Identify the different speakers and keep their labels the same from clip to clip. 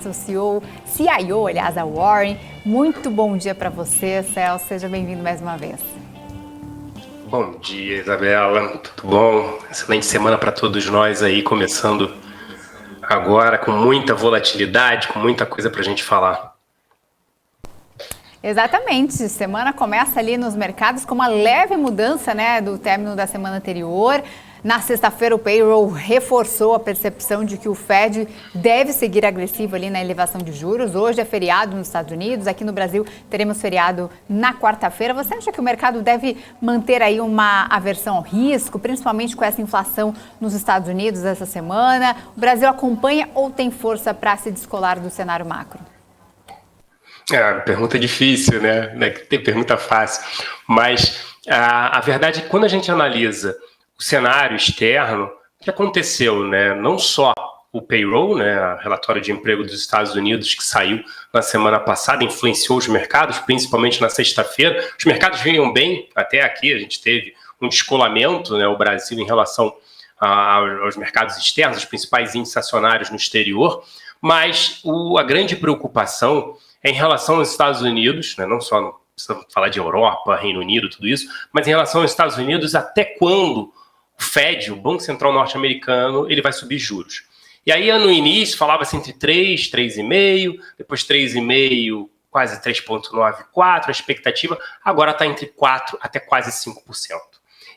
Speaker 1: O CIO, aliás, da Warren. Muito bom dia para você, Celso. Seja bem-vindo mais uma vez.
Speaker 2: Bom dia, Isabela. Tudo bom? Excelente semana para todos nós aí, começando agora com muita volatilidade, com muita coisa para a gente falar.
Speaker 1: Exatamente. Semana começa ali nos mercados com uma leve mudança, do término da semana anterior. Na sexta-feira, o payroll reforçou a percepção de que o Fed deve seguir agressivo ali na elevação de juros. Hoje é feriado nos Estados Unidos, aqui no Brasil teremos feriado na quarta-feira. Você acha que o mercado deve manter aí uma aversão ao risco, principalmente com essa inflação nos Estados Unidos essa semana? O Brasil acompanha ou tem força para se descolar do cenário macro?
Speaker 2: Pergunta difícil, né? Tem pergunta fácil. Mas a verdade é que quando a gente analisa o cenário externo, o que aconteceu, né? Não só o payroll, né, o relatório de emprego dos Estados Unidos que saiu na semana passada, influenciou os mercados, principalmente na sexta-feira. Os mercados vinham bem, até aqui a gente teve um descolamento, né, o Brasil em relação aos mercados externos, os principais índices acionários no exterior, mas a grande preocupação é em relação aos Estados Unidos, né, não só precisamos falar de Europa, Reino Unido, tudo isso, mas em relação aos Estados Unidos, até quando o Fed, o Banco Central norte-americano, ele vai subir juros. E aí, no início, falava-se entre 3, 3,5, depois 3,5, quase 3,9, 4, a expectativa agora está entre 4 até quase 5%.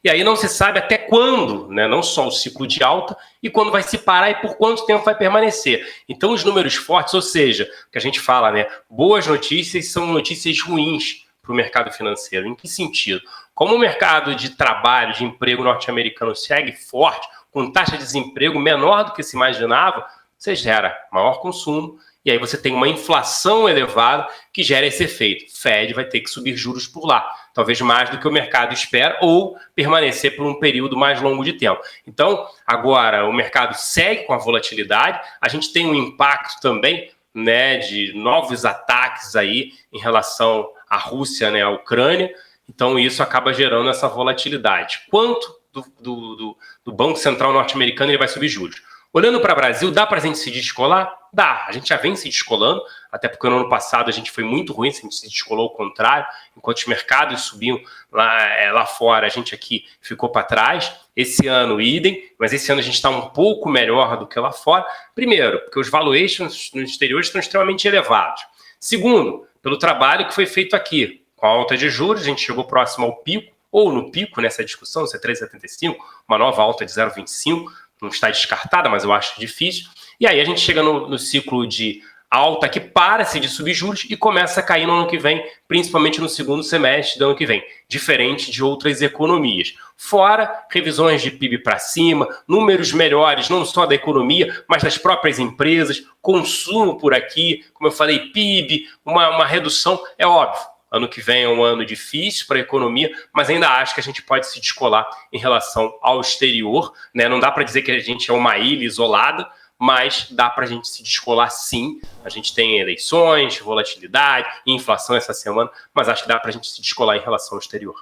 Speaker 2: E aí não se sabe até quando, né, não só o ciclo de alta, e quando vai se parar e por quanto tempo vai permanecer. Então, os números fortes, ou seja, que a gente fala, né, boas notícias são notícias ruins para o mercado financeiro. Em que sentido? Como o mercado de trabalho, de emprego norte-americano segue forte, com taxa de desemprego menor do que se imaginava, você gera maior consumo e aí você tem uma inflação elevada que gera esse efeito. O Fed vai ter que subir juros por lá, talvez mais do que o mercado espera ou permanecer por um período mais longo de tempo. Então, agora o mercado segue com a volatilidade, a gente tem um impacto também, né, de novos ataques aí em relação à Rússia, né, à Ucrânia. Então, isso acaba gerando essa volatilidade. Quanto do Banco Central norte-americano ele vai subir juros? Olhando para o Brasil, dá para a gente se descolar? Dá. A gente já vem se descolando, até porque no ano passado a gente foi muito ruim, a gente se descolou ao contrário. Enquanto os mercados subiam lá fora, a gente aqui ficou para trás. Esse ano, idem, mas esse ano a gente está um pouco melhor do que lá fora. Primeiro, porque os valuations no exterior estão extremamente elevados. Segundo, pelo trabalho que foi feito aqui. Com a alta de juros, a gente chegou próximo ao pico, ou no pico nessa discussão, se é 3,75, uma nova alta de 0,25, não está descartada, mas eu acho difícil. E aí a gente chega no ciclo de alta que para-se de subir juros e começa a cair no ano que vem, principalmente no segundo semestre do ano que vem, diferente de outras economias. Fora revisões de PIB para cima, números melhores não só da economia, mas das próprias empresas, consumo por aqui, como eu falei, PIB, uma redução, é óbvio. Ano que vem é um ano difícil para a economia, mas ainda acho que a gente pode se descolar em relação ao exterior, né? Não dá para dizer que a gente é uma ilha isolada, mas dá para a gente se descolar sim. A gente tem eleições, volatilidade, inflação essa semana, mas acho que dá para a gente se descolar em relação ao exterior.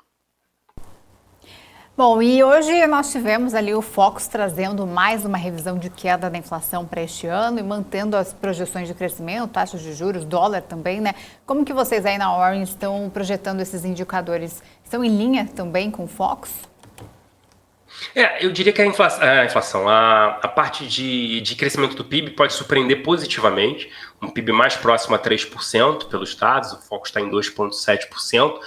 Speaker 1: Bom, e hoje nós tivemos ali o Focus trazendo mais uma revisão de queda da inflação para este ano e mantendo as projeções de crescimento, taxas de juros, dólar também, né? Como que vocês aí na Warren estão projetando esses indicadores? Estão em linha também com o Focus?
Speaker 2: Eu diria que a parte de crescimento do PIB pode surpreender positivamente, um PIB mais próximo a 3% pelos dados, o foco está em 2,7%,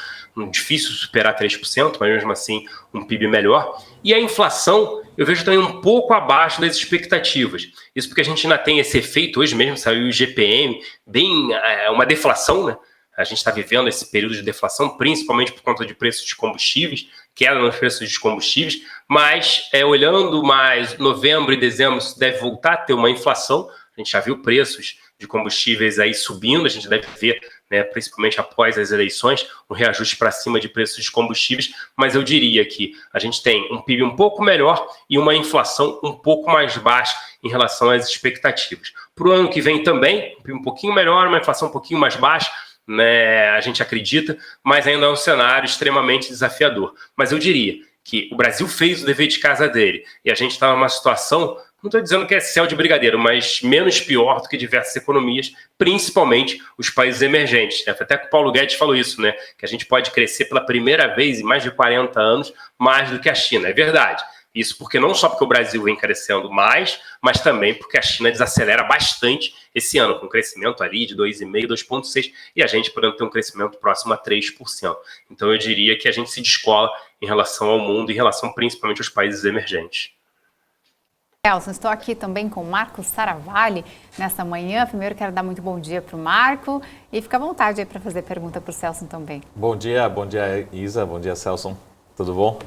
Speaker 2: difícil superar 3%, mas mesmo assim um PIB melhor. E a inflação eu vejo também um pouco abaixo das expectativas. Isso porque a gente ainda tem esse efeito, hoje mesmo saiu o IGPM, uma deflação, né? A gente está vivendo esse período de deflação, principalmente por conta de preços de combustíveis, queda nos preços de combustíveis, mas olhando mais novembro e dezembro, isso deve voltar a ter uma inflação. A gente já viu preços de combustíveis aí subindo, a gente deve ver, né, principalmente após as eleições, um reajuste para cima de preços de combustíveis, mas eu diria que a gente tem um PIB um pouco melhor e uma inflação um pouco mais baixa em relação às expectativas. Para o ano que vem também, um PIB um pouquinho melhor, uma inflação um pouquinho mais baixa, né, a gente acredita, mas ainda é um cenário extremamente desafiador. Mas eu diria que o Brasil fez o dever de casa dele e a gente está numa situação não estou dizendo que é céu de brigadeiro, mas menos pior do que diversas economias, principalmente os países emergentes. Até que o Paulo Guedes falou isso, né? Que a gente pode crescer pela primeira vez em mais de 40 anos mais do que a China. É verdade. Isso porque não só porque o Brasil vem crescendo mais, mas também porque a China desacelera bastante esse ano, com um crescimento ali de 2,5%, 2,6%, e a gente podendo ter um crescimento próximo a 3%. Então eu diria que a gente se descola em relação ao mundo, em relação principalmente aos países emergentes.
Speaker 1: Celso, estou aqui também com o Marco Saravalli nesta manhã. Primeiro quero dar muito bom dia para o Marco e fica à vontade aí para fazer pergunta para o Celso também.
Speaker 3: Bom dia Isa, bom dia Celso, tudo bom?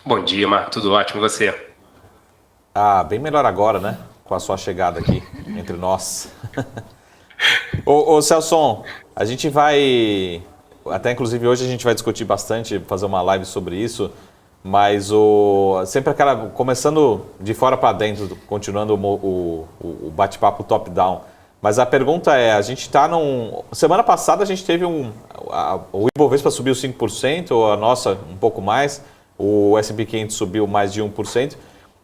Speaker 2: Bom dia, Marco, tudo ótimo, e você?
Speaker 3: Bem melhor agora, né? Com a sua chegada aqui entre nós. Ô Celso, a gente vai, até inclusive hoje a gente vai discutir bastante, fazer uma live sobre isso, mas sempre começando de fora para dentro, continuando o bate-papo top-down. Mas a pergunta é, a gente está semana passada a gente teve o Ibovespa subiu 5%, a nossa um pouco mais, o S&P 500 subiu mais de 1%,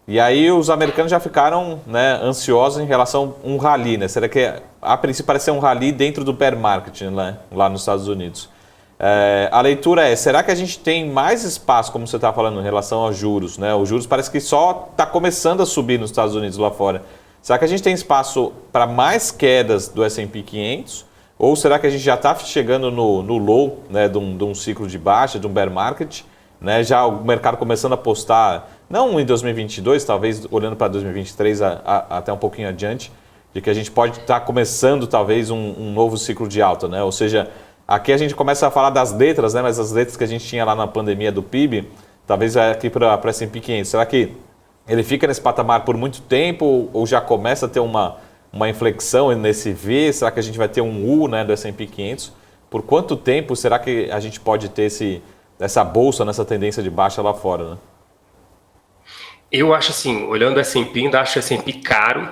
Speaker 3: e aí os americanos já ficaram, né, ansiosos em relação a um rally, né? Será que a princípio parece ser um rally dentro do bear market, né, lá nos Estados Unidos? A leitura é, será que a gente tem mais espaço, como você está falando, em relação aos juros, né? Os juros parece que só está começando a subir nos Estados Unidos lá fora. Será que a gente tem espaço para mais quedas do S&P 500? Ou será que a gente já está chegando no low, né, de um ciclo de baixa, de um bear market? Né, já o mercado começando a apostar, não em 2022, talvez olhando para 2023 até um pouquinho adiante, de que a gente pode estar começando talvez um novo ciclo de alta, né? Ou seja, aqui a gente começa a falar das letras, né? Mas as letras que a gente tinha lá na pandemia do PIB, talvez aqui para S&P 500. Será que ele fica nesse patamar por muito tempo ou já começa a ter uma inflexão nesse V? Será que a gente vai ter um U, né, do S&P 500? Por quanto tempo será que a gente pode ter essa bolsa, nessa tendência de baixa lá fora, né?
Speaker 2: Eu acho assim, olhando o S&P, ainda acho o S&P caro,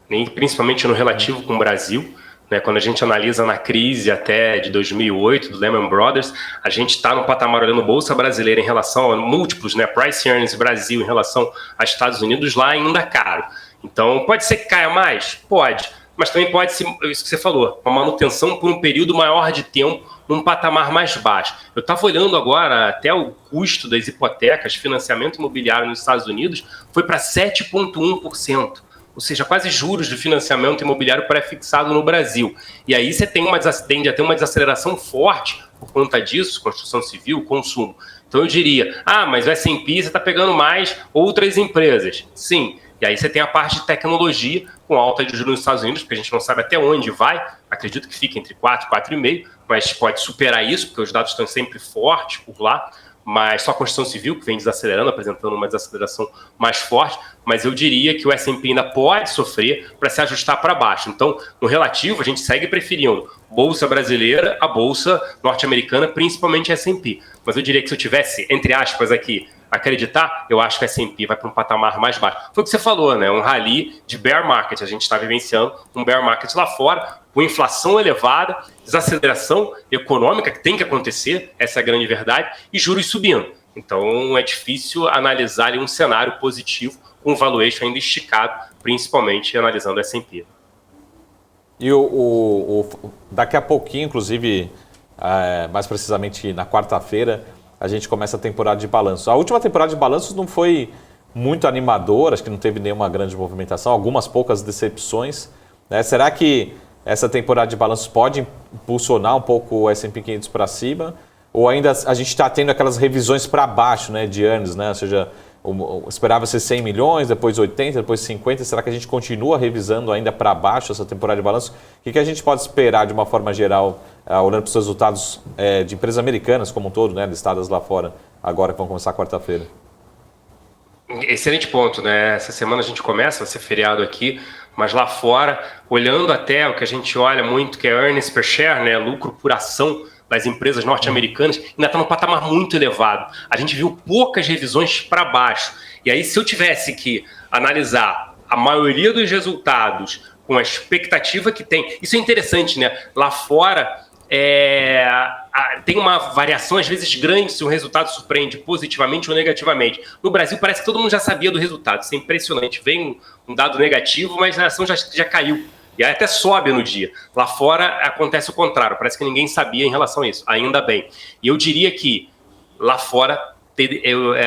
Speaker 2: né, principalmente no relativo com o Brasil. Né, quando a gente analisa na crise até de 2008, do Lehman Brothers, a gente está no patamar olhando Bolsa Brasileira em relação a múltiplos, né, Price Earnings Brasil em relação aos Estados Unidos, lá ainda caro. Então, pode ser que caia mais? Pode. Mas também pode ser, isso que você falou, uma manutenção por um período maior de tempo, num patamar mais baixo. Eu estava olhando agora até o custo das hipotecas, financiamento imobiliário nos Estados Unidos, foi para 7,1%. Ou seja, quase juros de financiamento imobiliário pré-fixado no Brasil. E aí você tende a ter uma desaceleração forte por conta disso, construção civil, consumo. Então eu diria, mas o S&P você está pegando mais outras empresas. Sim. E aí você tem a parte de tecnologia com alta de juros nos Estados Unidos, porque a gente não sabe até onde vai. Acredito que fica entre 4 e 4,5, mas pode superar isso, porque os dados estão sempre fortes por lá. Mas só a construção civil que vem desacelerando, apresentando uma desaceleração mais forte. Mas eu diria que o S&P ainda pode sofrer para se ajustar para baixo. Então, no relativo, a gente segue preferindo Bolsa Brasileira a Bolsa Norte-Americana, principalmente a S&P. Mas eu diria que se eu tivesse, entre aspas aqui, acreditar, eu acho que a S&P vai para um patamar mais baixo. Foi o que você falou, né? Um rally de bear market. A gente está vivenciando um bear market lá fora, com inflação elevada, desaceleração econômica que tem que acontecer, essa é a grande verdade, e juros subindo. Então é difícil analisar ali um cenário positivo com o valuation ainda esticado, principalmente analisando o S&P.
Speaker 3: E daqui a pouquinho, inclusive, mais precisamente na quarta-feira, a gente começa a temporada de balanços. A última temporada de balanços não foi muito animadora, acho que não teve nenhuma grande movimentação, algumas poucas decepções, né? Será que essa temporada de balanços pode impulsionar um pouco o S&P 500 para cima? Ou ainda a gente está tendo aquelas revisões para baixo, né, de earnings, né? Ou seja, esperava ser 100 milhões, depois 80, depois 50. Será que a gente continua revisando ainda para baixo essa temporada de balanço? O que a gente pode esperar de uma forma geral, olhando para os resultados de empresas americanas como um todo, né, listadas lá fora, agora que vão começar quarta-feira?
Speaker 2: Excelente ponto, né? Essa semana a gente começa, vai ser feriado aqui, mas lá fora, olhando até o que a gente olha muito, que é earnings per share, né, lucro por ação das empresas norte-americanas, ainda está num patamar muito elevado. A gente viu poucas revisões para baixo. E aí, se eu tivesse que analisar a maioria dos resultados com a expectativa que tem, isso é interessante, né? Lá fora, tem uma variação, às vezes, grande se o resultado surpreende positivamente ou negativamente. No Brasil, parece que todo mundo já sabia do resultado. Isso é impressionante. Vem um dado negativo, mas a ação já caiu. E aí até sobe no dia. Lá fora acontece o contrário. Parece que ninguém sabia em relação a isso. Ainda bem. E eu diria que lá fora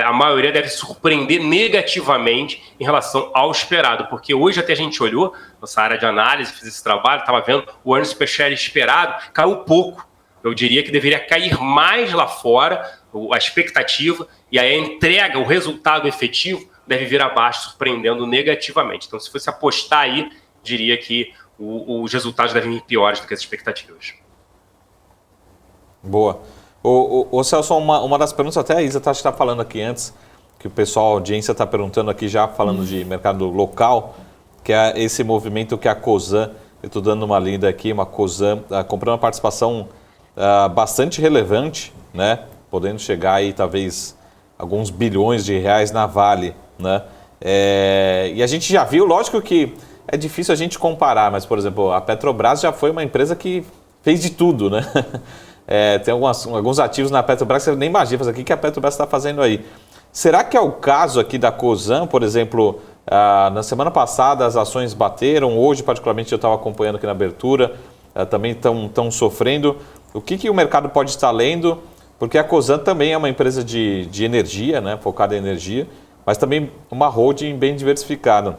Speaker 2: a maioria deve surpreender negativamente em relação ao esperado. Porque hoje até a gente olhou, nossa área de análise, fez esse trabalho, estava vendo o earnings per share esperado, caiu pouco. Eu diria que deveria cair mais lá fora, a expectativa, e aí a entrega, o resultado efetivo, deve vir abaixo, surpreendendo negativamente. Então, se fosse apostar aí, diria que os resultados devem vir piores do que as expectativas.
Speaker 3: Boa. Ô Celso, uma das perguntas, até a Isa está falando aqui antes, que o pessoal, a audiência está perguntando aqui já, falando de mercado local, que é esse movimento que a Cosan, eu estou dando uma lida aqui, uma Cosan comprando uma participação bastante relevante, né? Podendo chegar aí talvez alguns bilhões de reais na Vale, né? E a gente já viu, lógico que é difícil a gente comparar, mas por exemplo, a Petrobras já foi uma empresa que fez de tudo, né? Tem alguns ativos na Petrobras que você nem imagina, o que a Petrobras está fazendo aí. Será que é o caso aqui da Cosan, por exemplo, na semana passada as ações bateram, hoje particularmente eu estava acompanhando aqui na abertura, também estão sofrendo. O que o mercado pode estar lendo? Porque a Cosan também é uma empresa de energia, né, focada em energia, mas também uma holding bem diversificada.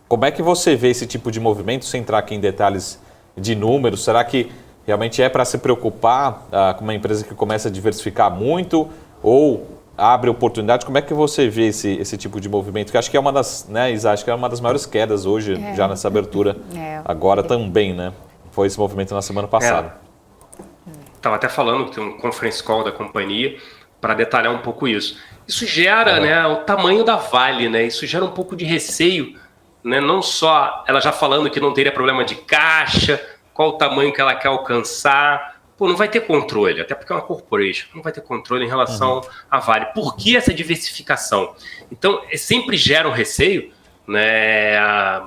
Speaker 3: Como é que você vê esse tipo de movimento, sem entrar aqui em detalhes de números? Será que realmente é para se preocupar com uma empresa que começa a diversificar muito ou abre oportunidade? Como é que você vê esse tipo de movimento? Que acho que é uma das, né, Isa, acho que é uma das maiores quedas hoje, já nessa abertura, agora também, né? Foi esse movimento na semana passada.
Speaker 2: Estava até falando que tem um conference call da companhia para detalhar um pouco isso. Isso gera né, o tamanho da Vale, né? Isso gera um pouco de receio, né? Não só ela já falando que não teria problema de caixa, qual o tamanho que ela quer alcançar. Pô, não vai ter controle, até porque é uma corporation, não vai ter controle em relação à Vale. Por que essa diversificação? Então, sempre gera um receio, né?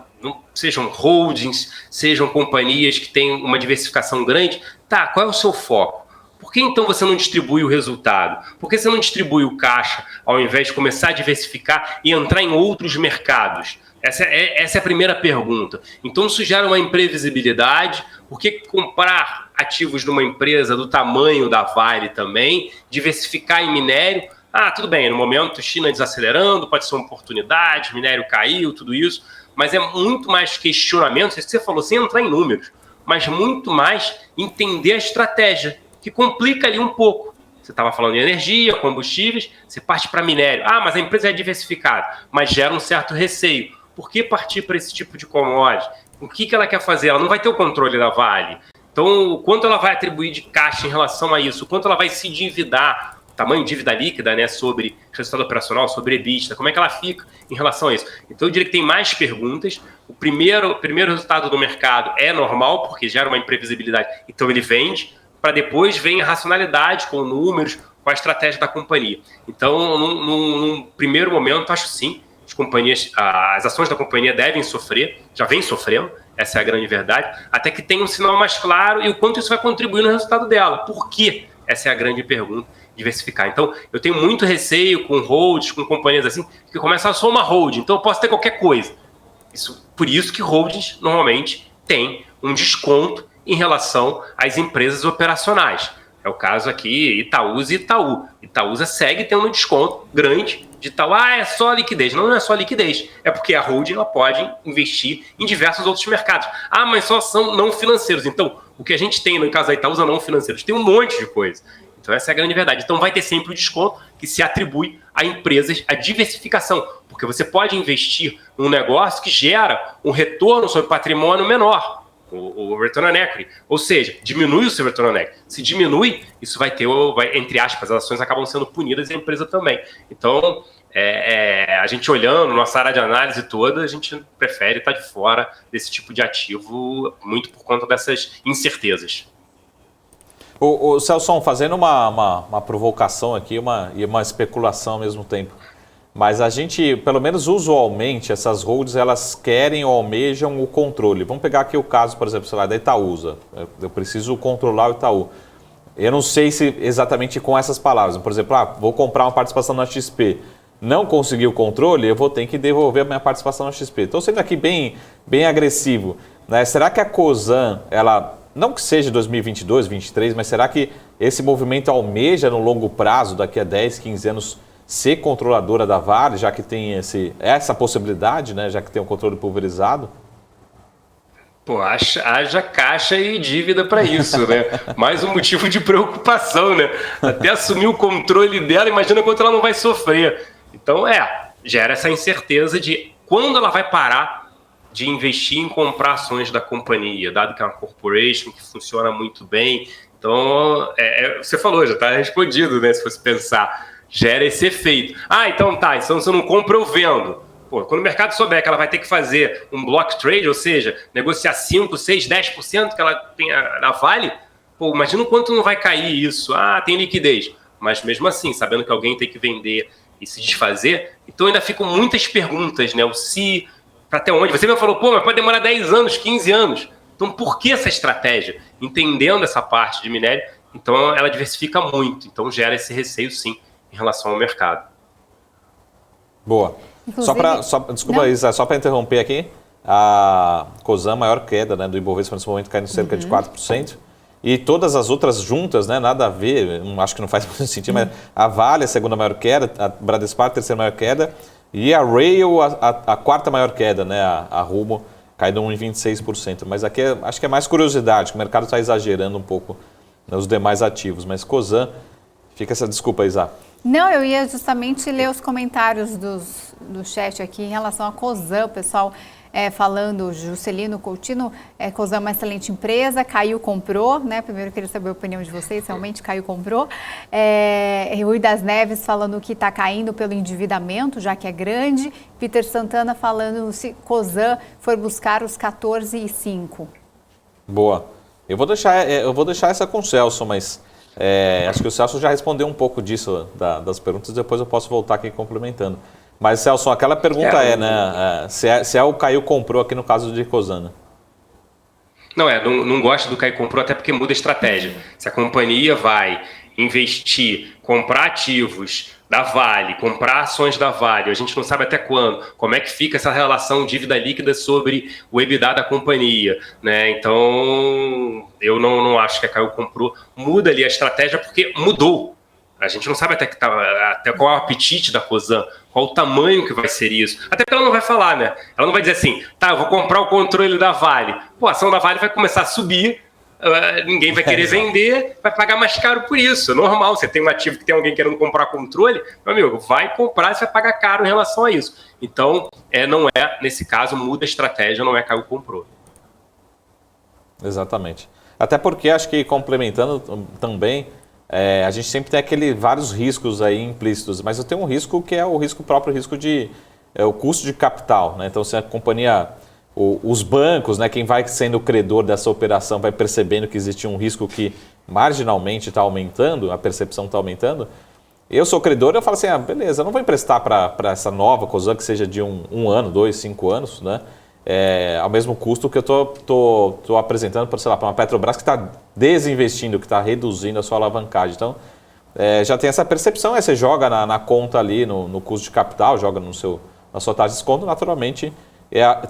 Speaker 2: Sejam holdings, sejam companhias que têm uma diversificação grande. Tá, qual é o seu foco? Por que então você não distribui o resultado? Por que você não distribui o caixa ao invés de começar a diversificar e entrar em outros mercados? Essa é a primeira pergunta. Então isso gera uma imprevisibilidade. Por que comprar ativos numa empresa do tamanho da Vale também? Diversificar em minério? Tudo bem, no momento China desacelerando, pode ser uma oportunidade, minério caiu, tudo isso. Mas é muito mais questionamento, isso que você falou, sem entrar em números, mas muito mais entender a estratégia, que complica ali um pouco. Você estava falando de energia, combustíveis, você parte para minério. Mas a empresa é diversificada, mas gera um certo receio. Por que partir para esse tipo de commodity? O que ela quer fazer? Ela não vai ter o controle da Vale. Então, o quanto ela vai atribuir de caixa em relação a isso? O quanto ela vai se endividar? Tamanho de dívida líquida, né, sobre resultado operacional, sobre EBITDA, como é que ela fica em relação a isso? Então eu diria que tem mais perguntas. O primeiro resultado do mercado é normal, porque gera uma imprevisibilidade, então ele vende, para depois vem a racionalidade com números, com a estratégia da companhia. Então, num primeiro momento, acho sim, as ações da companhia devem sofrer, já vem sofrendo, essa é a grande verdade, até que tenha um sinal mais claro e o quanto isso vai contribuir no resultado dela. Por quê? Essa é a grande pergunta. Diversificar. Então, eu tenho muito receio com holds, com companhias assim, que começam a só uma holding, então eu posso ter qualquer coisa. Por isso que holdings normalmente têm um desconto em relação às empresas operacionais. É o caso aqui, Itaúsa e Itaú. Itaúsa segue tendo um desconto grande de Itaú. É só liquidez. Não é só liquidez. É porque a holding ela pode investir em diversos outros mercados. Mas só são não financeiros. Então, o que a gente tem no caso da Itaúsa não financeiros, tem um monte de coisa. Então essa é a grande verdade. Então vai ter sempre o desconto que se atribui a empresas, a diversificação, porque você pode investir num negócio que gera um retorno sobre patrimônio menor, o return on equity, ou seja, diminui o seu return on equity. Se diminui, isso vai ter, entre aspas, as ações acabam sendo punidas e a empresa também. Então, a gente olhando nossa área de análise toda, a gente prefere estar de fora desse tipo de ativo, muito por conta dessas incertezas.
Speaker 3: O Celso, fazendo uma provocação aqui e uma especulação ao mesmo tempo, mas a gente, pelo menos usualmente, essas holds, elas querem ou almejam o controle. Vamos pegar aqui o caso, por exemplo, sei lá, da Itaúsa. Eu preciso controlar o Itaú. Eu não sei se exatamente com essas palavras. Por exemplo, vou comprar uma participação na XP. Não consegui o controle, eu vou ter que devolver a minha participação na XP. Estou sendo aqui bem agressivo. Né? Será que a Cosan, ela, não que seja 2022, 2023, mas será que esse movimento almeja no longo prazo, daqui a 10, 15 anos, ser controladora da Vale, já que tem essa possibilidade, né? Já que tem um controle pulverizado?
Speaker 2: Pô, haja caixa e dívida para isso, né? Mais um motivo de preocupação, né? Até assumir o controle dela, imagina quanto ela não vai sofrer. Então, gera essa incerteza de quando ela vai parar de investir em comprar ações da companhia, dado que é uma corporation que funciona muito bem. Então, você falou, já está respondido, né? Se fosse pensar, gera esse efeito. Então se eu não compro, eu vendo. Pô, quando o mercado souber que ela vai ter que fazer um block trade, ou seja, negociar 5, 6, 10% que ela tem na Vale, pô, imagina o quanto não vai cair isso. Tem liquidez. Mas mesmo assim, sabendo que alguém tem que vender e se desfazer, então ainda ficam muitas perguntas, né? O se, até onde? Você me falou, pô, mas pode demorar 10 anos, 15 anos. Então por que essa estratégia? Entendendo essa parte de minério, então ela diversifica muito. Então gera esse receio, sim, em relação ao mercado.
Speaker 3: Boa. Desculpa, Isa, só para interromper aqui, a Cosan, maior queda, né, do Ibovespa nesse momento, caindo cerca de 4%. E todas as outras juntas, né, nada a ver, acho que não faz muito sentido, mas a Vale, a segunda maior queda, a Bradespar, a terceira maior queda, e a Rail, a quarta maior queda, né, a Rumo, caindo 1,26%. Mas aqui acho que é mais curiosidade, que o mercado está exagerando um pouco nos demais ativos. Mas Cosan, fica essa desculpa, Isa.
Speaker 1: Não, eu ia justamente ler os comentários do chat aqui em relação a Cosan, o pessoal falando, Juscelino Coutinho, Cosan é uma excelente empresa, Caiu comprou, né? Primeiro eu queria saber a opinião de vocês, realmente Caiu comprou. Rui das Neves falando que está caindo pelo endividamento, já que é grande. Peter Santana falando se Cosan for buscar os 14,5.
Speaker 3: Boa. Eu vou deixar essa com o Celso, mas acho que o Celso já respondeu um pouco disso, das perguntas, depois eu posso voltar aqui complementando. Mas, Celso, aquela pergunta né? Se o Caiu comprou aqui no caso de Cosan.
Speaker 2: Não gosto do Caiu comprou, até porque muda a estratégia. Se a companhia vai investir, comprar ativos da Vale, comprar ações da Vale, a gente não sabe até quando, como é que fica essa relação dívida líquida sobre o EBITDA da companhia, né? Então, eu não acho que a Caiu comprou. Muda ali a estratégia porque mudou. A gente não sabe até qual é o apetite da Cosan, qual o tamanho que vai ser isso. Até porque ela não vai falar, né? Ela não vai dizer assim, eu vou comprar o controle da Vale. Pô, a ação da Vale vai começar a subir, ninguém vai querer vender, vai pagar mais caro por isso. É normal, você tem um ativo que tem alguém querendo comprar controle, meu amigo, vai comprar e você vai pagar caro em relação a isso. Então, nesse caso, muda a estratégia, não é Caiu comprou.
Speaker 3: Exatamente. Até porque, acho que complementando também, a gente sempre tem vários riscos aí implícitos, mas eu tenho um risco que é o próprio risco o custo de capital, né? Então, se a companhia, os bancos, né, quem vai sendo o credor dessa operação vai percebendo que existe um risco que marginalmente está aumentando, a percepção está aumentando. Eu sou credor e eu falo assim, beleza, eu não vou emprestar para essa nova Cosan que seja de um ano, 2, 5 anos, né? Ao mesmo custo que eu estou apresentando, sei lá, para uma Petrobras que está desinvestindo, que está reduzindo a sua alavancagem. Então, já tem essa percepção, você joga na conta ali, no custo de capital, joga na sua taxa de desconto, naturalmente,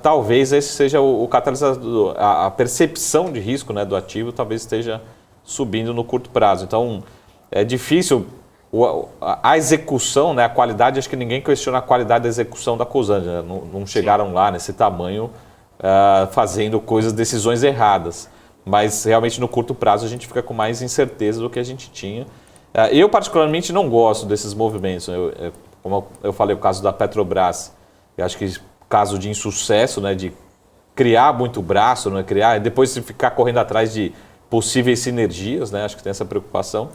Speaker 3: talvez esse seja o catalisador, a percepção de risco, né, do ativo talvez esteja subindo no curto prazo. Então, é difícil a execução, né, a qualidade, acho que ninguém questiona a qualidade da execução da Cosan, né? Não chegaram lá nesse tamanho fazendo decisões erradas, mas realmente no curto prazo a gente fica com mais incerteza do que a gente tinha. Eu particularmente não gosto desses movimentos, como eu falei, o caso da Petrobras, eu acho que caso de insucesso, né, de criar muito braço, né, depois de ficar correndo atrás de possíveis sinergias, né, acho que tem essa preocupação.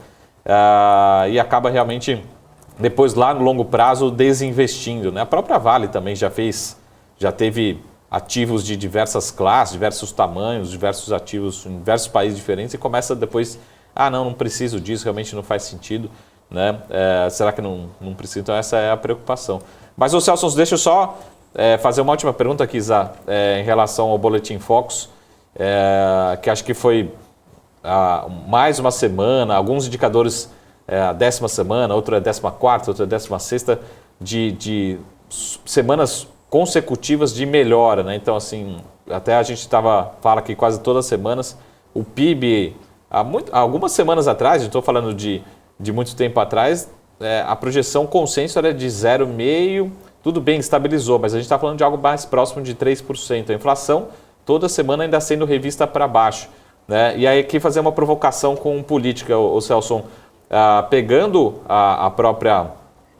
Speaker 3: E acaba realmente, depois lá no longo prazo, desinvestindo, né? A própria Vale também já teve ativos de diversas classes, diversos tamanhos, diversos ativos em diversos países diferentes e começa depois, não preciso disso, realmente não faz sentido, né? Será que não precisa? Então essa é a preocupação. Mas, Celso, deixa eu só fazer uma última pergunta aqui, Isa, em relação ao Boletim Focus, que acho que foi mais uma semana, alguns indicadores a 10ª semana, outro é 14ª, outro é 16ª, de semanas consecutivas de melhora, né? Então, assim, até a gente fala que quase todas as semanas, o PIB, algumas semanas atrás, eu estou falando de muito tempo atrás, a projeção consenso era de 0,5%, tudo bem, estabilizou, mas a gente está falando de algo mais próximo de 3%. A inflação, toda semana ainda sendo revista para baixo, né? E aí aqui fazer uma provocação com política, o Celso, pegando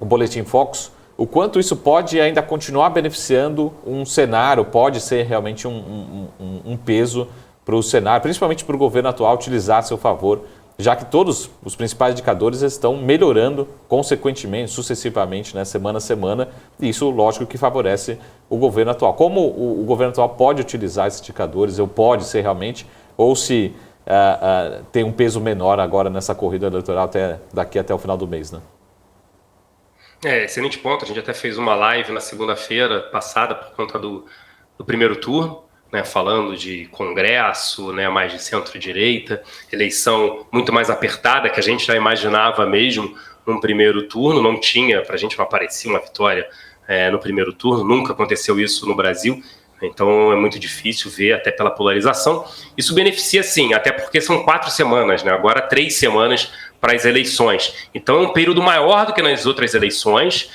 Speaker 3: o Boletim Focus, o quanto isso pode ainda continuar beneficiando um cenário, pode ser realmente um peso para o cenário, principalmente para o governo atual utilizar a seu favor, já que todos os principais indicadores estão melhorando consequentemente, sucessivamente, né, semana a semana, e isso, lógico, que favorece o governo atual. Como o governo atual pode utilizar esses indicadores, ou pode ser realmente, ou se tem um peso menor agora nessa corrida eleitoral daqui até o final do mês, né?
Speaker 2: Excelente ponto. A gente até fez uma live na segunda-feira passada por conta do primeiro turno, né, falando de Congresso, né, mais de centro-direita, eleição muito mais apertada, que a gente já imaginava mesmo num primeiro turno, não tinha, para a gente não aparecia uma vitória no primeiro turno, nunca aconteceu isso no Brasil, então é muito difícil ver, até pela polarização. Isso beneficia sim, até porque são 4 semanas, né, agora 3 semanas para as eleições. Então é um período maior do que nas outras eleições,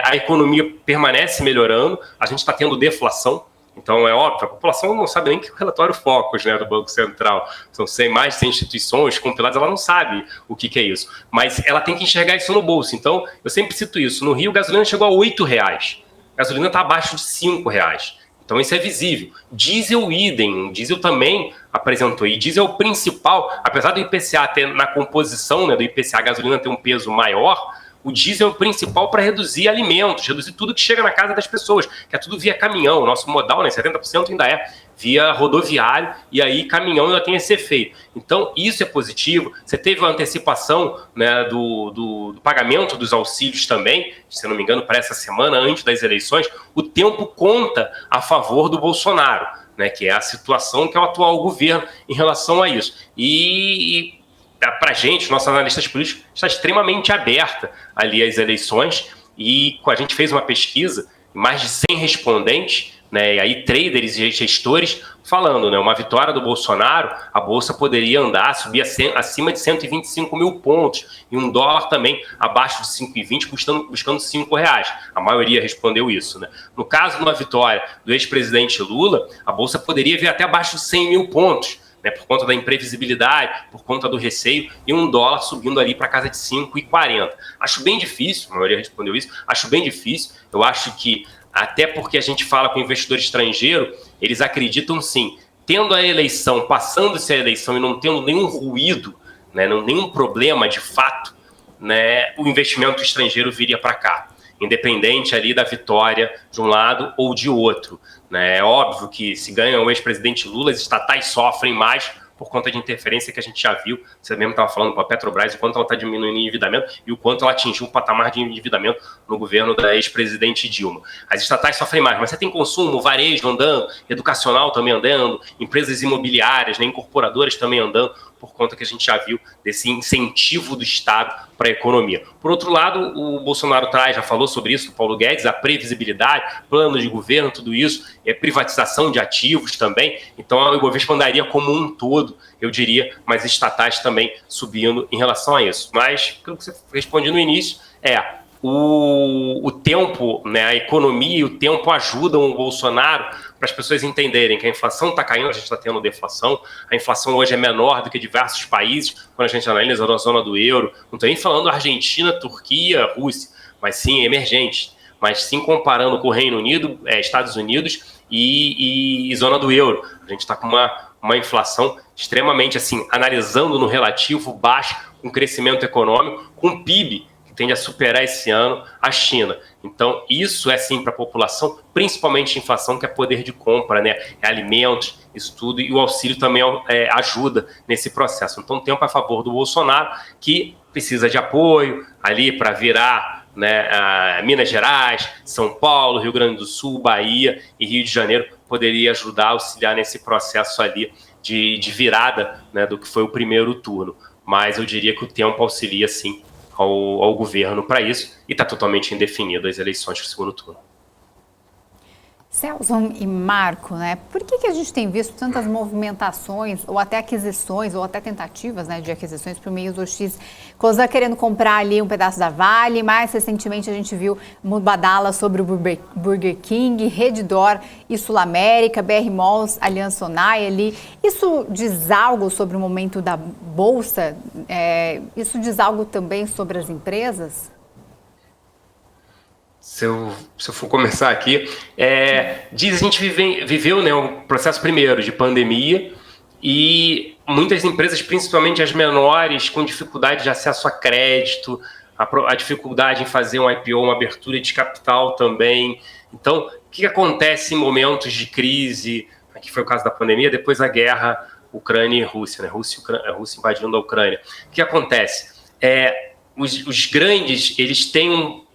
Speaker 2: a economia permanece melhorando, a gente está tendo deflação. Então, é óbvio, a população não sabe nem que o relatório Focus, né, do Banco Central, são mais de 100 instituições compiladas, ela não sabe o que é isso. Mas ela tem que enxergar isso no bolso. Então, eu sempre cito isso. No Rio, a gasolina chegou a R$8. A gasolina está abaixo de R$5. Então, isso é visível. Diesel, idem. Diesel também apresentou. E diesel é o principal, apesar do IPCA ter na composição, né, do IPCA, a gasolina ter um peso maior, o diesel é o principal para reduzir alimentos, reduzir tudo que chega na casa das pessoas, que é tudo via caminhão. O nosso modal, né, 70% ainda é via rodoviário, e aí caminhão ainda tem esse efeito. Então, isso é positivo. Você teve a antecipação, né, do pagamento dos auxílios também, se não me engano, para essa semana, antes das eleições. O tempo conta a favor do Bolsonaro, né, que é a situação que é o atual governo em relação a isso. E para a gente, nossos analistas políticos, está extremamente aberta ali às eleições, e a gente fez uma pesquisa, mais de 100 respondentes, né, e aí traders e gestores falando, né, uma vitória do Bolsonaro, a Bolsa poderia subir acima de 125 mil pontos, e um dólar também abaixo de 5,20, buscando R$5. A maioria respondeu isso, né? No caso de uma vitória do ex-presidente Lula, a Bolsa poderia vir até abaixo de 100 mil pontos, né, por conta da imprevisibilidade, por conta do receio, e um dólar subindo ali para casa de 5,40. Acho bem difícil, a maioria respondeu isso, acho bem difícil. Eu acho que, até porque a gente fala com investidor estrangeiro, eles acreditam sim, tendo a eleição, passando-se a eleição e não tendo nenhum ruído, né, nenhum problema de fato, né, o investimento estrangeiro viria para cá, independente ali da vitória de um lado ou de outro, né? É óbvio que se ganha o ex-presidente Lula, as estatais sofrem mais por conta de interferência que a gente já viu. Você mesmo estava falando com a Petrobras, o quanto ela está diminuindo o endividamento e o quanto ela atingiu um patamar de endividamento no governo da ex-presidente Dilma. As estatais sofrem mais, mas você tem consumo, varejo andando, educacional também andando, empresas imobiliárias, né, incorporadoras também andando, por conta que a gente já viu desse incentivo do Estado para a economia. Por outro lado, o Bolsonaro já falou sobre isso, o Paulo Guedes, a previsibilidade, plano de governo, tudo isso, privatização de ativos também. Então, o Ibovespa andaria como um todo, eu diria, mas estatais também subindo em relação a isso. Mas, pelo que você responde no início, o tempo, né, a economia e o tempo ajudam o Bolsonaro para as pessoas entenderem que a inflação está caindo, a gente está tendo deflação, a inflação hoje é menor do que diversos países, quando a gente analisa a zona do euro, não estou nem falando Argentina, Turquia, Rússia, mas sim emergentes, mas sim comparando com o Reino Unido, Estados Unidos e zona do euro. A gente está com uma inflação extremamente, assim, analisando no relativo, baixa, com crescimento econômico, com PIB, tende a superar esse ano a China. Então, isso é sim para a população, principalmente inflação, que é poder de compra, né? É alimentos, isso tudo, e o auxílio também ajuda nesse processo. Então, tempo a favor do Bolsonaro, que precisa de apoio ali para virar, né, Minas Gerais, São Paulo, Rio Grande do Sul, Bahia e Rio de Janeiro, poderia ajudar a auxiliar nesse processo ali de virada, né, do que foi o primeiro turno. Mas eu diria que o tempo auxilia, sim, ao governo para isso, e está totalmente indefinido as eleições para o segundo turno.
Speaker 1: Celso e Marco, né? Por que a gente tem visto tantas movimentações, ou até aquisições, ou até tentativas, né, de aquisições por meio do X? Cosan querendo comprar ali um pedaço da Vale, mais recentemente a gente viu Mubadala sobre o Burger King, Redditor e Sul América, BR Malls, Aliança Sonai ali. Isso diz algo sobre o momento da Bolsa? Isso diz algo também sobre as empresas?
Speaker 2: Se eu for começar aqui, diz a gente viveu, né, um processo primeiro de pandemia e muitas empresas, principalmente as menores, com dificuldade de acesso a crédito, a dificuldade em fazer um IPO, uma abertura de capital também. Então, o que acontece em momentos de crise? Aqui foi o caso da pandemia, depois a guerra Ucrânia e Rússia, né? Rússia invadindo a Ucrânia. O que acontece? Os grandes, eles têm um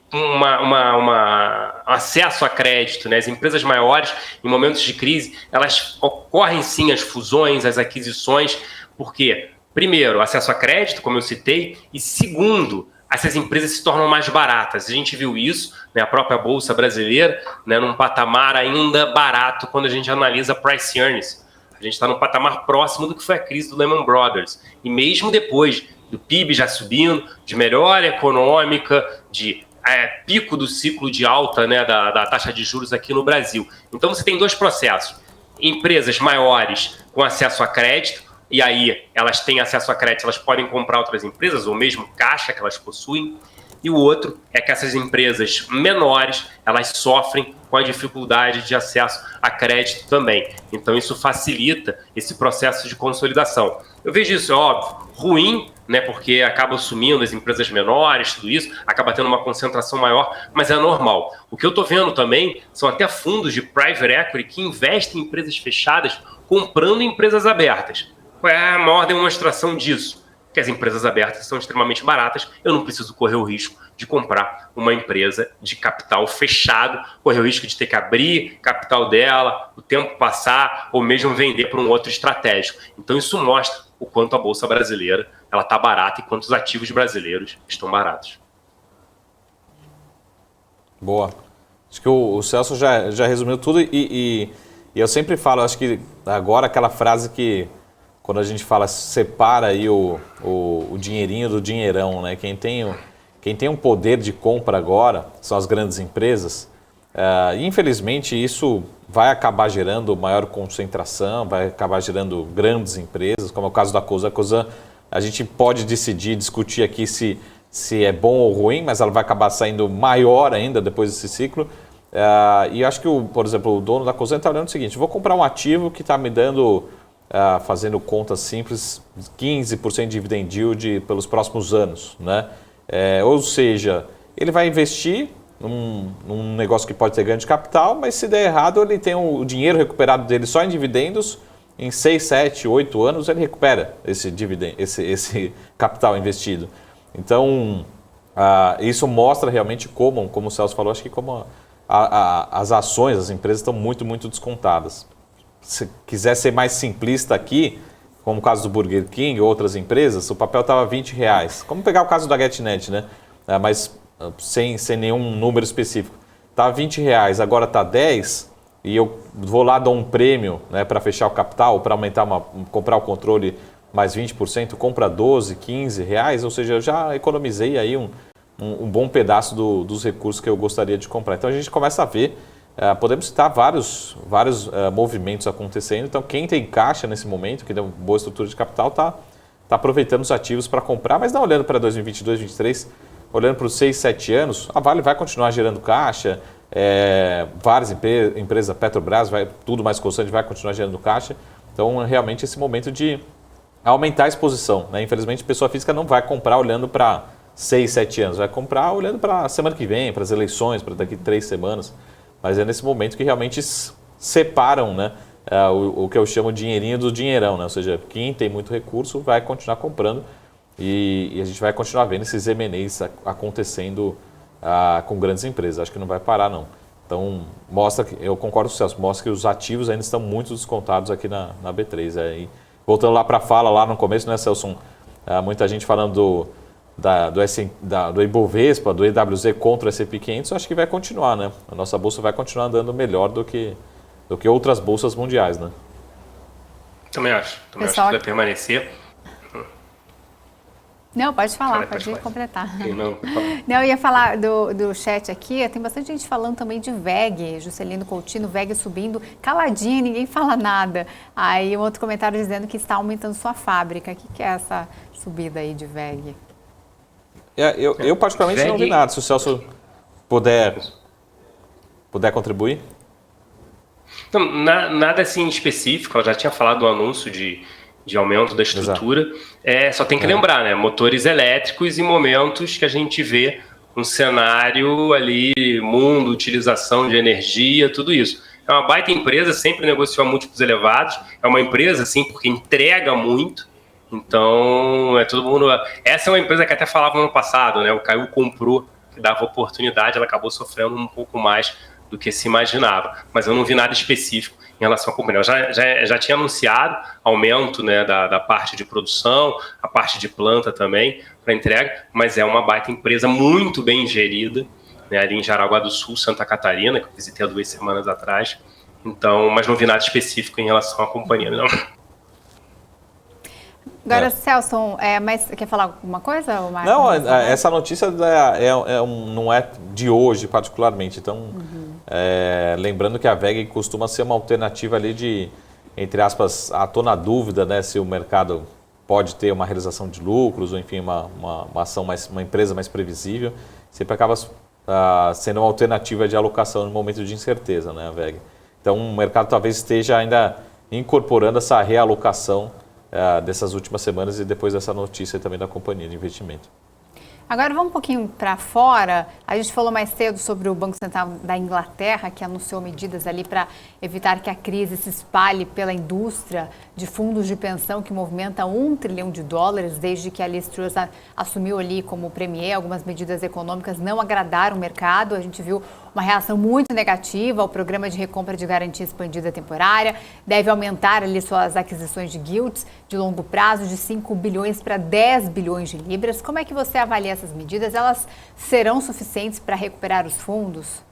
Speaker 2: acesso a crédito, né? As empresas maiores, em momentos de crise, elas ocorrem sim as fusões, as aquisições, porque, primeiro, acesso a crédito, como eu citei, e segundo, essas empresas se tornam mais baratas. A gente viu isso, né? A própria Bolsa Brasileira, né? Num patamar ainda barato quando a gente analisa price earnings. A gente está num patamar próximo do que foi a crise do Lehman Brothers. E mesmo depois do PIB já subindo, de melhora econômica, de pico do ciclo de alta, né, da taxa de juros aqui no Brasil. Então você tem dois processos. Empresas maiores com acesso a crédito, e aí elas têm acesso a crédito, elas podem comprar outras empresas, ou mesmo caixa que elas possuem. E o outro é que essas empresas menores, elas sofrem com a dificuldade de acesso a crédito também. Então isso facilita esse processo de consolidação. Eu vejo isso, é óbvio, ruim, né, porque acaba sumindo as empresas menores, tudo isso, acaba tendo uma concentração maior, mas é normal. O que eu estou vendo também são até fundos de private equity que investem em empresas fechadas comprando empresas abertas. Qual é a maior demonstração disso? Que as empresas abertas são extremamente baratas, eu não preciso correr o risco de comprar uma empresa de capital fechado, correr o risco de ter que abrir capital dela, o tempo passar, ou mesmo vender para um outro estratégico. Então isso mostra o quanto a Bolsa Brasileira ela está barata e quanto os ativos brasileiros estão baratos.
Speaker 3: Boa. Acho que o Celso já resumiu tudo e eu sempre falo, acho que agora aquela frase que quando a gente fala separa aí o dinheirinho do dinheirão, né? Quem tem um poder de compra agora são as grandes empresas. Infelizmente isso vai acabar gerando maior concentração, vai acabar gerando grandes empresas, como é o caso da Cosan. A Cosan, a gente pode discutir aqui se é bom ou ruim, mas ela vai acabar saindo maior ainda depois desse ciclo. E acho que, por exemplo, o dono da Cosan está olhando o seguinte: vou comprar um ativo que está me dando, fazendo contas simples, 15% de dividend yield pelos próximos anos, né? Ou seja, ele vai investir num negócio que pode ter ganho de capital, mas se der errado, ele tem o dinheiro recuperado dele só em dividendos. Em 6, 7, 8 anos ele recupera esse capital investido. Então, isso mostra realmente como o Celso falou, acho que como as ações, as empresas estão muito, muito descontadas. Se quiser ser mais simplista aqui, como o caso do Burger King ou outras empresas, o papel estava R$20. Como pegar o caso da GetNet, né? Mas sem nenhum número específico. Estava R$20, agora está 10, e eu vou lá dar um prêmio, né, para fechar o capital, para comprar o controle mais 20%, compra 12, 15 reais, ou seja, eu já economizei aí um bom pedaço dos recursos que eu gostaria de comprar. Então a gente começa a ver, podemos citar vários movimentos acontecendo. Então quem tem caixa nesse momento, que tem uma boa estrutura de capital, está aproveitando os ativos para comprar, mas não olhando para 2022, 2023, olhando para os 6, 7 anos, a Vale vai continuar gerando caixa, várias empresas, a Petrobras, tudo mais constante, vai continuar gerando caixa. Então, realmente, esse momento de aumentar a exposição, né? Infelizmente, a pessoa física não vai comprar olhando para 6, 7 anos, vai comprar olhando para a semana que vem, para as eleições, para daqui 3 semanas. Mas é nesse momento que realmente separam, né, o que eu chamo de dinheirinho do dinheirão, né? Ou seja, quem tem muito recurso vai continuar comprando e a gente vai continuar vendo esses M&As acontecendo com grandes empresas. Acho que não vai parar, não. Então, mostra que, eu concordo com o Celso, mostra que os ativos ainda estão muito descontados aqui na B3. E voltando lá para a fala, lá no começo, né, Celso? Muita gente falando do Ibovespa, do EWZ contra o S&P 500, acho que vai continuar, né? A nossa bolsa vai continuar andando melhor do que outras bolsas mundiais, né?
Speaker 2: Também acho que vai permanecer.
Speaker 1: Não, pode falar, pode completar.
Speaker 2: Não,
Speaker 1: eu ia falar do chat aqui, tem bastante gente falando também de VEG, Juscelino Coutinho, VEG subindo, caladinha, ninguém fala nada. Aí um outro comentário dizendo que está aumentando sua fábrica. O que é essa subida aí de VEG?
Speaker 3: Eu particularmente não vi nada, se o Celso puder contribuir.
Speaker 2: Não, nada assim específico, ela já tinha falado do anúncio de aumento da estrutura. Só tem que lembrar, né? Motores elétricos e momentos que a gente vê um cenário ali, mundo, utilização de energia, tudo isso. É uma baita empresa, sempre negociou a múltiplos elevados. É uma empresa, assim, porque entrega muito. Então, todo mundo... Essa é uma empresa que até falava no ano passado, né? O Caiu comprou, que dava oportunidade, ela acabou sofrendo um pouco mais do que se imaginava. Mas eu não vi nada específico em relação à companhia. Eu já tinha anunciado aumento, né, da parte de produção, a parte de planta também para entrega, mas é uma baita empresa muito bem gerida, né, ali em Jaraguá do Sul, Santa Catarina, que eu visitei há 2 semanas atrás. Então, mas não vi nada específico em relação à companhia, não.
Speaker 1: Agora, Celso, mas quer falar alguma coisa?
Speaker 3: Não, essa notícia não é de hoje particularmente. Então, lembrando que a VEG costuma ser uma alternativa ali de, entre aspas, tô na dúvida, né, se o mercado pode ter uma realização de lucros, ou enfim, uma ação uma empresa mais previsível. Sempre acaba sendo uma alternativa de alocação no momento de incerteza, né, a VEG. Então, o mercado talvez esteja ainda incorporando essa realocação dessas últimas semanas e depois dessa notícia também da companhia de investimento.
Speaker 1: Agora vamos um pouquinho para fora. A gente falou mais cedo sobre o Banco Central da Inglaterra, que anunciou medidas ali para evitar que a crise se espalhe pela indústria de fundos de pensão, que movimenta $1 trilhão desde que a Liz Truss assumiu ali como premier. Algumas medidas econômicas não agradaram o mercado. A gente viu uma reação muito negativa ao programa de recompra de garantia expandida temporária. Deve aumentar ali suas aquisições de gilts de longo prazo de 5 bilhões para 10 bilhões de libras. Como é que você avalia essas medidas? Elas serão suficientes para recuperar os fundos?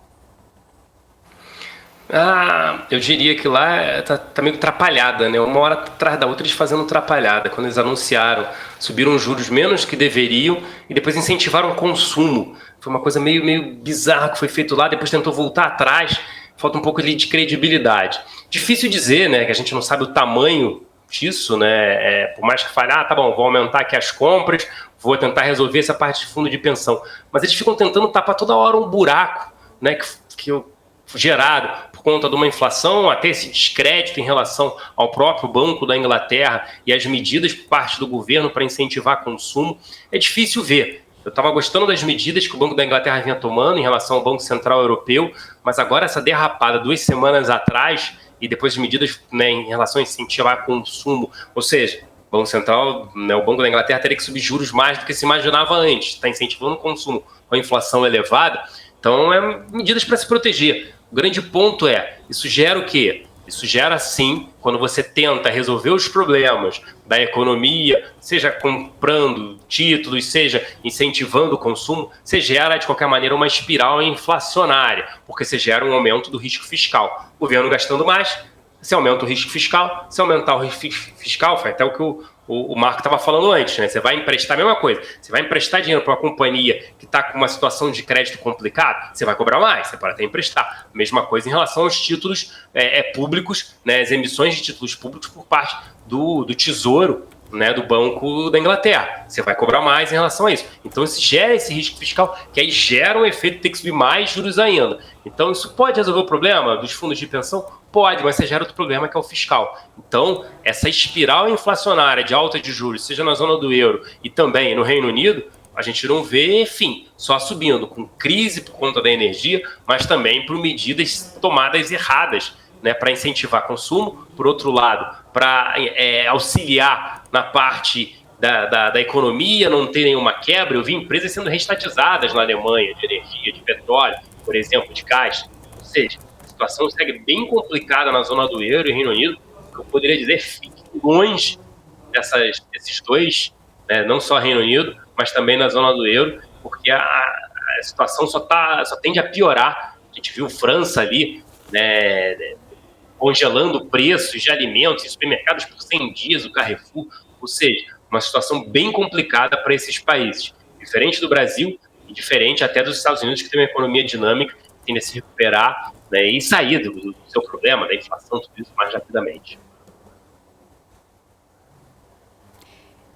Speaker 2: Eu diria que lá tá meio atrapalhada, né? Uma hora atrás da outra eles fazendo atrapalhada. Quando eles anunciaram, subiram os juros menos que deveriam e depois incentivaram o consumo. Foi uma coisa meio bizarra que foi feito lá, depois tentou voltar atrás, falta um pouco ali de credibilidade. Difícil dizer, né, que a gente não sabe o tamanho disso, né? Por mais que fale, tá bom, vou aumentar aqui as compras, vou tentar resolver essa parte de fundo de pensão. Mas eles ficam tentando tapar toda hora um buraco, né, que gerado por conta de uma inflação, até esse descrédito em relação ao próprio Banco da Inglaterra e as medidas por parte do governo para incentivar consumo. É difícil ver. Eu estava gostando das medidas que o Banco da Inglaterra vinha tomando em relação ao Banco Central Europeu, mas agora essa derrapada 2 semanas atrás e depois de medidas, né, em relação a incentivar consumo, ou seja, o Banco Central, né, o Banco da Inglaterra teria que subir juros mais do que se imaginava antes, está incentivando o consumo com a inflação elevada, então medidas para se proteger. O grande ponto isso gera o quê? Isso gera, sim, quando você tenta resolver os problemas da economia, seja comprando títulos, seja incentivando o consumo, você gera, de qualquer maneira, uma espiral inflacionária, porque você gera um aumento do risco fiscal. O governo gastando mais, você aumenta o risco fiscal, se aumentar o risco fiscal, foi até o que o Marco estava falando antes, né? Você vai emprestar a mesma coisa, você vai emprestar dinheiro para uma companhia que está com uma situação de crédito complicada, você vai cobrar mais, você pode até emprestar. Mesma coisa em relação aos títulos públicos, né? As emissões de títulos públicos por parte do Tesouro, né, do Banco da Inglaterra. Você vai cobrar mais em relação a isso. Então, isso gera esse risco fiscal, que aí gera um efeito de ter que subir mais juros ainda. Então, isso pode resolver o problema dos fundos de pensão? Pode, mas você gera outro problema, que é o fiscal. Então, essa espiral inflacionária de alta de juros, seja na zona do euro e também no Reino Unido, a gente não vê, enfim, só subindo, com crise por conta da energia, mas também por medidas tomadas erradas, né, para incentivar consumo, por outro lado, para auxiliar na parte da economia, não ter nenhuma quebra. Eu vi empresas sendo restatizadas na Alemanha, de energia, de petróleo, por exemplo, de gás. Ou seja, a situação segue bem complicada na zona do euro e Reino Unido. Eu poderia dizer, fique longe desses dois, né, não só Reino Unido, mas também na zona do euro, porque a situação só tende a piorar. A gente viu França ali, né, congelando preços de alimentos em supermercados por 100 dias, o Carrefour, ou seja, uma situação bem complicada para esses países, diferente do Brasil e diferente até dos Estados Unidos, que tem uma economia dinâmica, que tende a se recuperar, né, e sair do seu problema, da inflação, tudo isso mais rapidamente.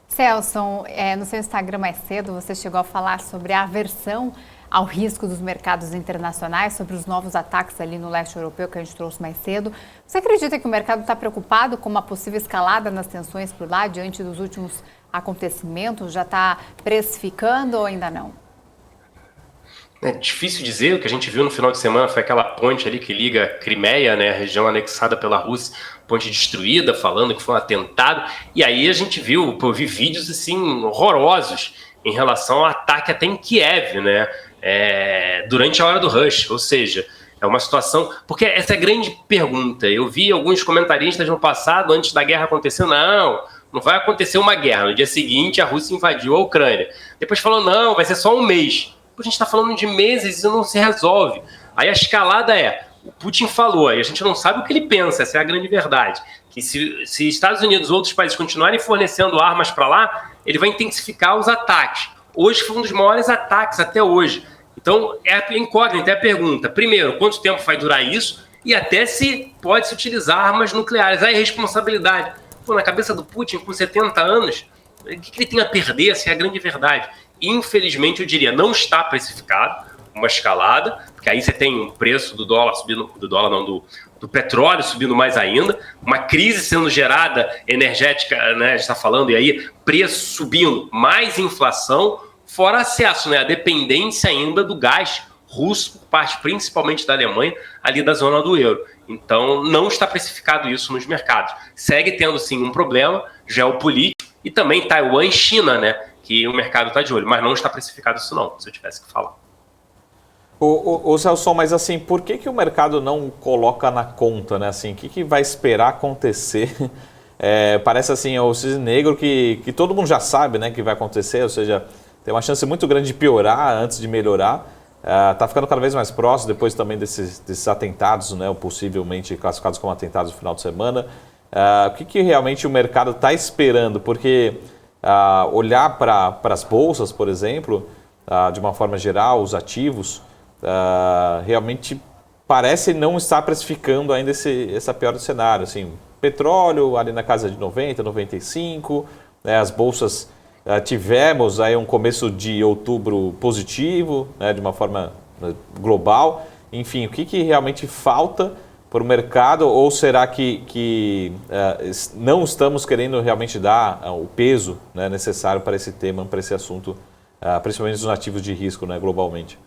Speaker 1: Celson, no seu Instagram mais cedo, você chegou a falar sobre a aversão ao risco dos mercados internacionais, sobre os novos ataques ali no leste europeu que a gente trouxe mais cedo. Você acredita que o mercado está preocupado com uma possível escalada nas tensões por lá, diante dos últimos acontecimentos? Já está precificando ou ainda não?
Speaker 2: É difícil dizer. O que a gente viu no final de semana foi aquela ponte ali que liga Crimeia, né, a região anexada pela Rússia, ponte destruída, falando que foi um atentado. E aí a gente viu, eu vi vídeos assim horrorosos em relação ao ataque até em Kiev, né, durante a hora do rush. Ou seja, é uma situação... Porque essa é a grande pergunta. Eu vi alguns comentaristas no passado, antes da guerra acontecer, não vai acontecer uma guerra. No dia seguinte, a Rússia invadiu a Ucrânia. Depois falou, não, vai ser só um mês. A gente está falando de meses e isso não se resolve. Aí a escalada o Putin falou, aí a gente não sabe o que ele pensa, essa é a grande verdade, que se Estados Unidos ou outros países continuarem fornecendo armas para lá, ele vai intensificar os ataques. Hoje foi um dos maiores ataques até hoje. Então, é a incógnita, é a pergunta. Primeiro, quanto tempo vai durar isso? E até se pode-se utilizar armas nucleares. Aí a responsabilidade. Na cabeça do Putin, com 70 anos, o que ele tem a perder? Essa é a grande verdade. Infelizmente, eu diria, não está precificado uma escalada, porque aí você tem um preço do dólar subindo, do petróleo subindo mais ainda, uma crise sendo gerada energética, né, a gente está falando, e aí preço subindo, mais inflação, fora acesso, né, a dependência ainda do gás russo, por parte principalmente da Alemanha, ali da zona do euro. Então, não está precificado isso nos mercados. Segue tendo, sim, um problema geopolítico, e também Taiwan e China, né, que o mercado está de olho, mas não está precificado isso não, se eu tivesse que falar.
Speaker 3: Ô Celso, mas assim, por que o mercado não coloca na conta, né? Assim, o que vai esperar acontecer? Parece assim, o cisne negro que todo mundo já sabe, né, que vai acontecer, ou seja, tem uma chance muito grande de piorar antes de melhorar. Está ficando cada vez mais próximo, depois também desses atentados, né, possivelmente classificados como atentados no final de semana. O que realmente o mercado está esperando? Porque olhar para as bolsas, por exemplo, de uma forma geral, os ativos, realmente parece não estar precificando ainda essa pior do cenário. Assim, petróleo ali na casa de 90, 95, né, as bolsas tivemos aí um começo de outubro positivo, né, de uma forma global. Enfim, o que realmente falta para o mercado, ou será que não estamos querendo realmente dar o peso, né, necessário para esse tema, para esse assunto, principalmente os ativos de risco, né, globalmente?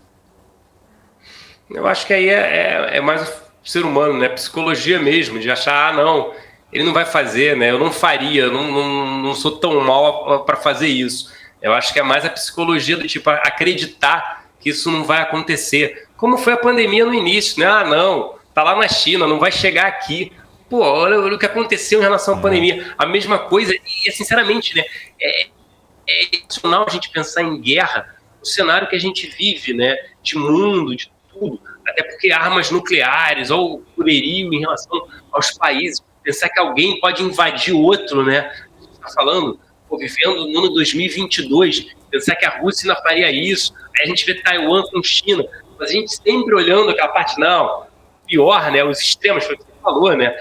Speaker 2: Eu acho que aí é mais o ser humano, né? Psicologia mesmo, de achar, não, ele não vai fazer, né? Eu não faria, eu não sou tão mal para fazer isso. Eu acho que é mais a psicologia do tipo, acreditar que isso não vai acontecer. Como foi a pandemia no início, né? não, tá lá na China, não vai chegar aqui. Pô, olha o que aconteceu em relação à pandemia. A mesma coisa, e sinceramente, né? É emocional a gente pensar em guerra, o cenário que a gente vive, né? De mundo, de tudo, até porque armas nucleares ou o poderio em relação aos países, pensar que alguém pode invadir outro, né? A gente está falando, vivendo no ano 2022, pensar que a Rússia ainda faria isso, aí a gente vê Taiwan com China, mas a gente sempre olhando aquela parte, não, pior, né? Os extremos, foi o que você falou, né?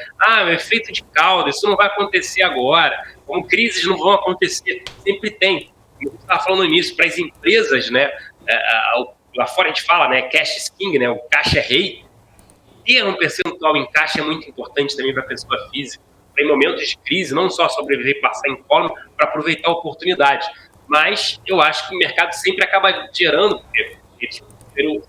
Speaker 2: O efeito de cauda, isso não vai acontecer agora, como crises não vão acontecer, sempre tem. Eu estava falando nisso, para as empresas, né? Lá fora a gente fala, né, cash is king, né, o caixa é rei. Ter um percentual em caixa é muito importante também para a pessoa física, para em momentos de crise, não só sobreviver e passar incólume, para aproveitar a oportunidade. Mas eu acho que o mercado sempre acaba gerando, porque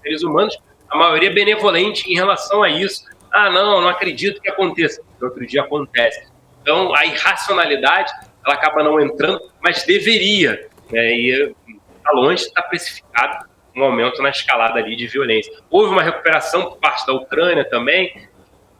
Speaker 2: seres humanos, a maioria é benevolente em relação a isso. Não acredito que aconteça. No outro dia acontece. Então, a irracionalidade, ela acaba não entrando, mas deveria, né, e está longe, está precificado um aumento na escalada ali de violência. Houve uma recuperação por parte da Ucrânia também,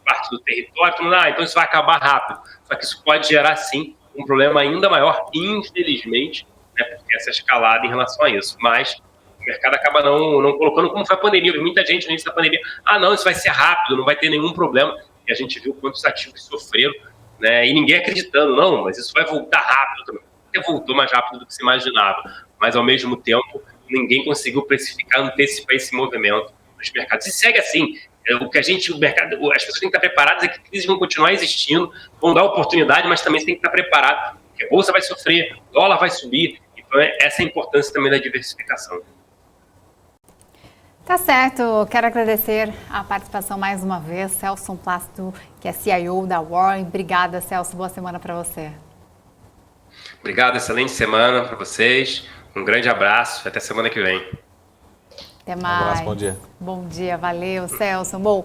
Speaker 2: parte do território, então isso vai acabar rápido. Só que isso pode gerar, sim, um problema ainda maior, infelizmente, né, porque essa escalada em relação a isso. Mas o mercado acaba não colocando como foi a pandemia. Muita gente no início da pandemia, não, isso vai ser rápido, não vai ter nenhum problema. E a gente viu quantos ativos sofreram, né, e ninguém acreditando, não, mas isso vai voltar rápido também. Até voltou mais rápido do que se imaginava. Mas, ao mesmo tempo, ninguém conseguiu precificar, antecipar esse movimento nos mercados. E segue assim. O mercado, as pessoas têm que estar preparadas, é que crises vão continuar existindo, vão dar oportunidade, mas também você tem que estar preparado, porque a bolsa vai sofrer, o dólar vai subir, então essa é a importância também da diversificação.
Speaker 1: Tá certo, quero agradecer a participação mais uma vez, Celso Plácido, que é CIO da Warren. Obrigada, Celso, boa semana para você.
Speaker 2: Obrigado, excelente semana para vocês, um grande abraço e até semana que vem.
Speaker 1: Até mais.
Speaker 3: Um abraço, bom dia.
Speaker 1: Bom dia, valeu, Celso. Bom,